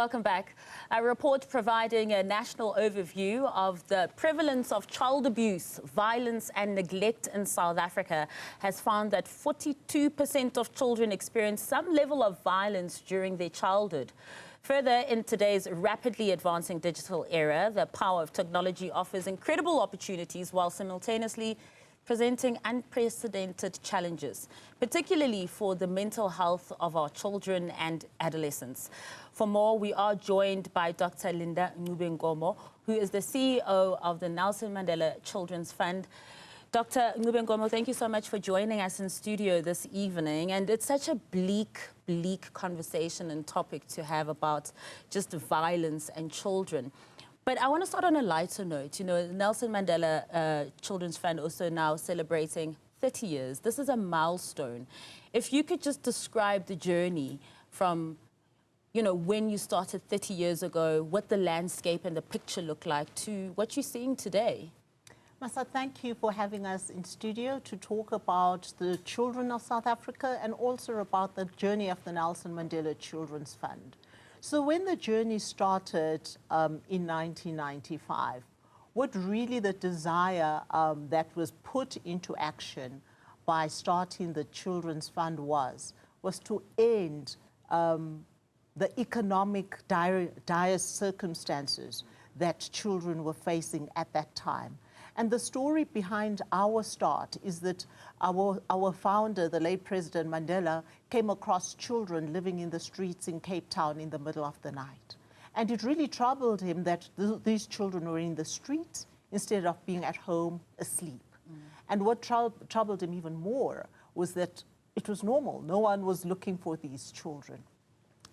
Welcome back. A report providing a national overview of the prevalence of child abuse, violence and neglect in South Africa has found that 42% of children experience some level of violence during their childhood. Further, in today's rapidly advancing digital era, the power of technology offers incredible opportunities while simultaneously presenting unprecedented challenges, particularly for the mental health of our children and adolescents. For more, we are joined by Dr. Linda Ncube-Nkomo, who is the CEO of the Nelson Mandela Children's Fund. Dr. Ncube-Nkomo, thank you so much for joining us in studio this evening. And it's such a bleak conversation and topic to have about just violence and children. But I want to start on a lighter note. You know, Nelson Mandela Children's Fund also now celebrating 30 years. This is a milestone. If you could just describe the journey from, you know, when you started 30 years ago, what the landscape and the picture look like, to what you're seeing today. Masa, thank you for having us in studio to talk about the children of South Africa and also about the journey of the Nelson Mandela Children's Fund. So when the journey started in 1995, what really the desire that was put into action by starting the Children's Fund was to end the economic dire circumstances that children were facing at that time. And the story behind our start is that our founder, the late President Mandela, came across children living in the streets in Cape Town in the middle of the night. And it really troubled him that these children were in the streets instead of being at home asleep. And what troubled him even more was that it was normal. No one was looking for these children.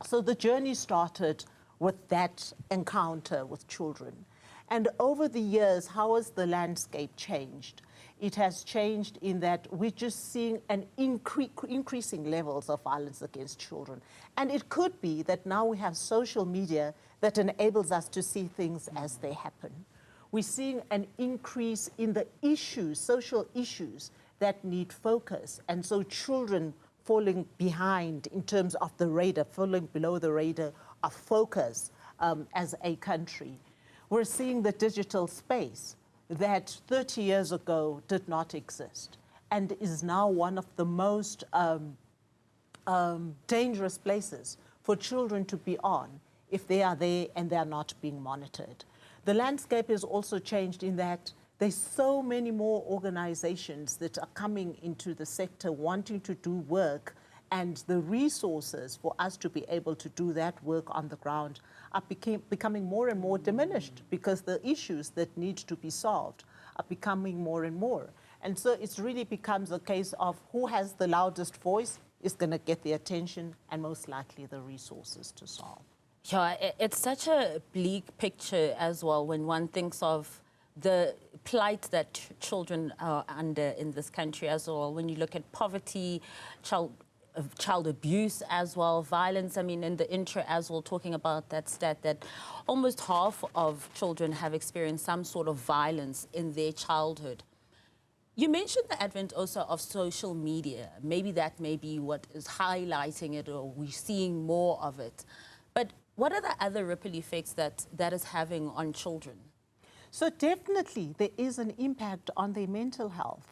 So the journey started with that encounter with children. And over the years, how has the landscape changed? It has changed in that we're just seeing an increasing levels of violence against children. And it could be that now we have social media that enables us to see things as they happen. We're seeing an increase in the issues, social issues that need focus. And so children falling behind in terms of the radar, falling below the radar of focus as a country. We're seeing the digital space that 30 years ago did not exist and is now one of the most dangerous places for children to be on if they are there and they're not being monitored. The landscape has also changed in that there's so many more organizations that are coming into the sector wanting to do work, and the resources for us to be able to do that work on the ground are becoming more and more diminished because the issues that need to be solved are becoming more and more. And so it really becomes a case of who has the loudest voice is going to get the attention and most likely the resources to solve. Yeah, it's such a bleak picture as well when one thinks of the plight that children are under in this country as well. When you look at poverty, child abuse as well, violence. I mean, in the intro as well, talking about that stat that almost half of children have experienced some sort of violence in their childhood. You mentioned the advent also of social media. Maybe that may be what is highlighting it, or we're seeing more of it. But what are the other ripple effects that is having on children? So definitely there is an impact on their mental health.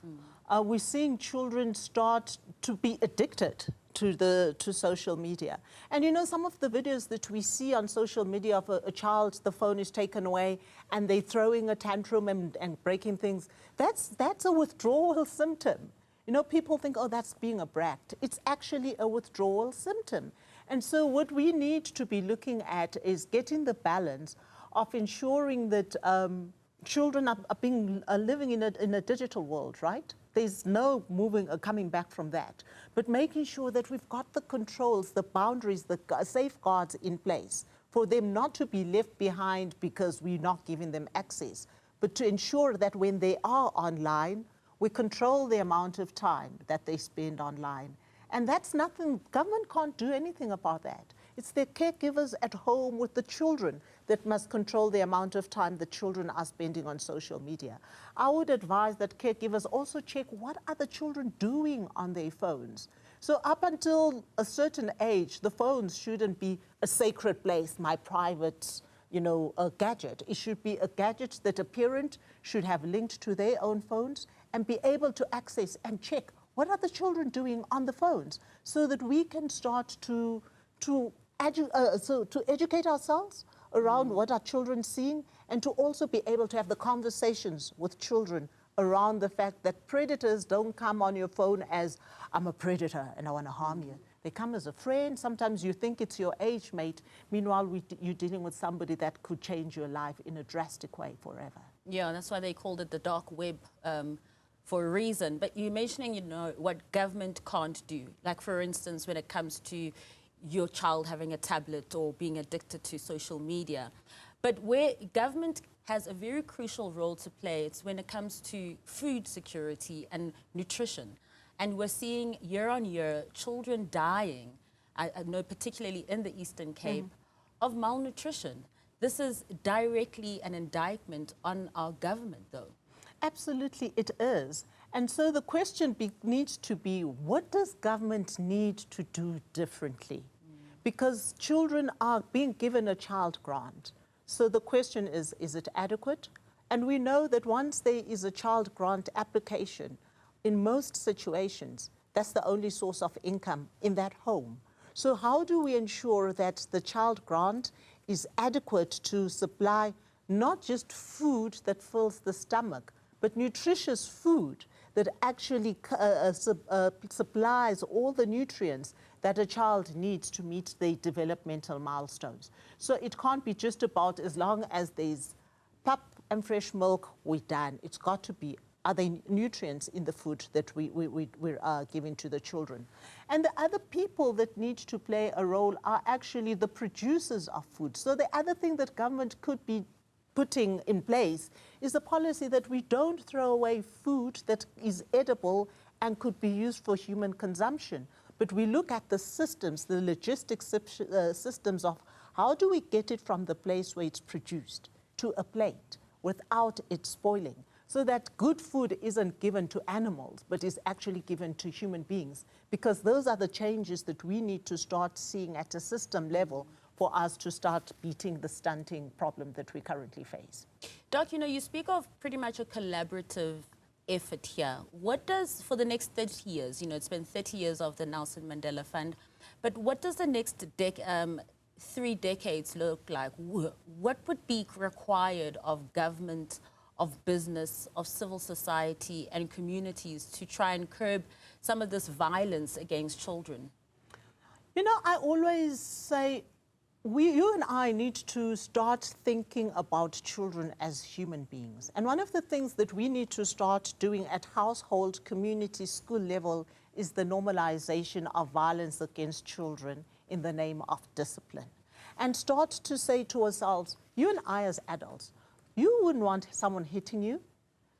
We're seeing children start to be addicted to social media. And you know, some of the videos that we see on social media of a child, the phone is taken away and they're throwing a tantrum and breaking things, that's a withdrawal symptom. You know, people think, oh, that's being a brat. It's actually a withdrawal symptom. And so what we need to be looking at is getting the balance of ensuring that children are living in a digital world, right? There's no coming back from that. But making sure that we've got the controls, the boundaries, the safeguards in place for them not to be left behind because we're not giving them access, but to ensure that when they are online, we control the amount of time that they spend online. And that's nothing, government can't do anything about that. It's their caregivers at home with the children that must control the amount of time the children are spending on social media. I would advise that caregivers also check what are the children doing on their phones. So up until a certain age, the phones shouldn't be a sacred place, my private, a gadget. It should be a gadget that a parent should have linked to their own phones and be able to access and check what are the children doing on the phones, so that we can start to educate ourselves around what are children seeing, and to also be able to have the conversations with children around the fact that predators don't come on your phone as, I'm a predator and I want to harm you. They come as a friend. Sometimes you think it's your age mate. Meanwhile, you're dealing with somebody that could change your life in a drastic way forever. Yeah, that's why they called it the dark web for a reason. But you're mentioning, what government can't do. Like, for instance, when it comes to your child having a tablet or being addicted to social media. But where government has a very crucial role to play, it's when it comes to food security and nutrition. And we're seeing year on year children dying, I know particularly in the Eastern Cape, of malnutrition. This is directly an indictment on our government, though. Absolutely, it is. And so the question needs to be, what does government need to do differently? Because children are being given a child grant. So the question is it adequate? And we know that once there is a child grant application, in most situations, that's the only source of income in that home. So how do we ensure that the child grant is adequate to supply not just food that fills the stomach, but nutritious food that actually supplies all the nutrients that a child needs to meet their developmental milestones. So it can't be just about, as long as there's pap and fresh milk, we're done. It's got to be, are there nutrients in the food that we're giving to the children? And the other people that need to play a role are actually the producers of food. So the other thing that government could be putting in place is a policy that we don't throw away food that is edible and could be used for human consumption. But we look at the systems, the logistics systems of how do we get it from the place where it's produced to a plate without it spoiling, so that good food isn't given to animals, but is actually given to human beings. Because those are the changes that we need to start seeing at a system level for us to start beating the stunting problem that we currently face. Doc, you speak of pretty much a collaborative effort here. What does, for the next 30 years, it's been 30 years of the Nelson Mandela Fund, but what does the next 3 decades look like? What would be required of government, of business, of civil society and communities to try and curb some of this violence against children? I always say, you and I need to start thinking about children as human beings. And one of the things that we need to start doing at household, community, school level is the normalization of violence against children in the name of discipline. And start to say to ourselves, you and I as adults, you wouldn't want someone hitting you,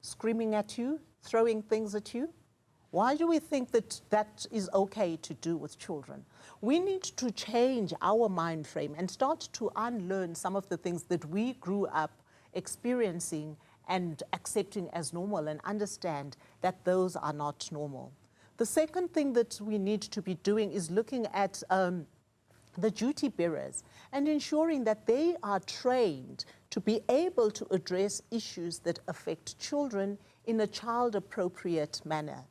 screaming at you, throwing things at you. Why do we think that that is okay to do with children? We need to change our mind frame and start to unlearn some of the things that we grew up experiencing and accepting as normal, and understand that those are not normal. The second thing that we need to be doing is looking at the duty bearers and ensuring that they are trained to be able to address issues that affect children in a child-appropriate manner.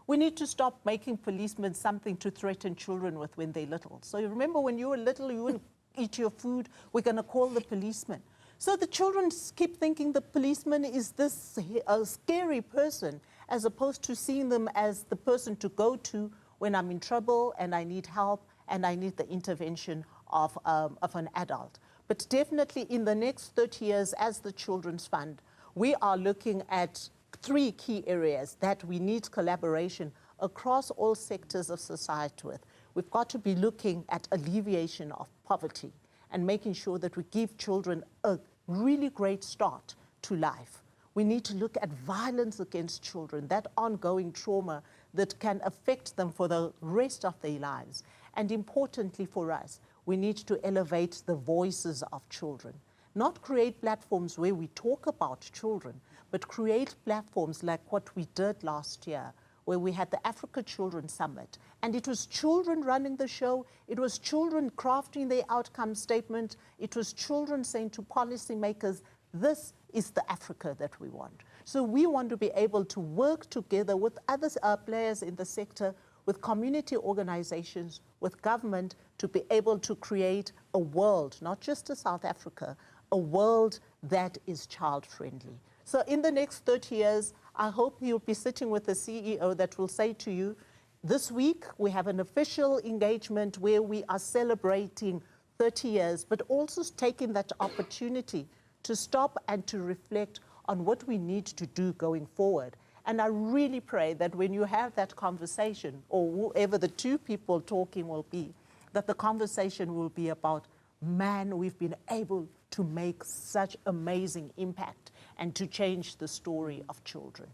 We need to stop making policemen something to threaten children with when they're little. So you remember when you were little, you wouldn't eat your food, we're going to call the policeman. So the children keep thinking the policeman is this scary person, as opposed to seeing them as the person to go to when I'm in trouble and I need help and I need the intervention of an adult. But definitely in the next 30 years, as the Children's Fund, we are looking at 3 key areas that we need collaboration across all sectors of society with. We've got to be looking at alleviation of poverty and making sure that we give children a really great start to life. We need to look at violence against children, that ongoing trauma that can affect them for the rest of their lives. And importantly for us, we need to elevate the voices of children. Not create platforms where we talk about children, but create platforms like what we did last year, where we had the Africa Children Summit. And it was children running the show. It was children crafting their outcome statement. It was children saying to policymakers, this is the Africa that we want. So we want to be able to work together with other players in the sector, with community organizations, with government, to be able to create a world, not just a South Africa, a world that is child-friendly. So in the next 30 years, I hope you'll be sitting with a CEO that will say to you, this week we have an official engagement where we are celebrating 30 years, but also taking that opportunity to stop and to reflect on what we need to do going forward. And I really pray that when you have that conversation, or whoever the two people talking will be, that the conversation will be about, man, we've been able to make such amazing impact and to change the story of children.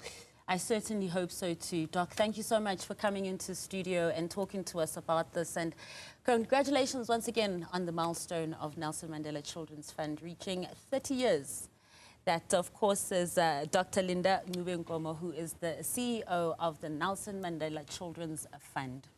I certainly hope so too. Doc, thank you so much for coming into the studio and talking to us about this. And congratulations once again on the milestone of Nelson Mandela Children's Fund reaching 30 years. That, of course, is Dr. Linda Ncube-Nkomo, who is the CEO of the Nelson Mandela Children's Fund.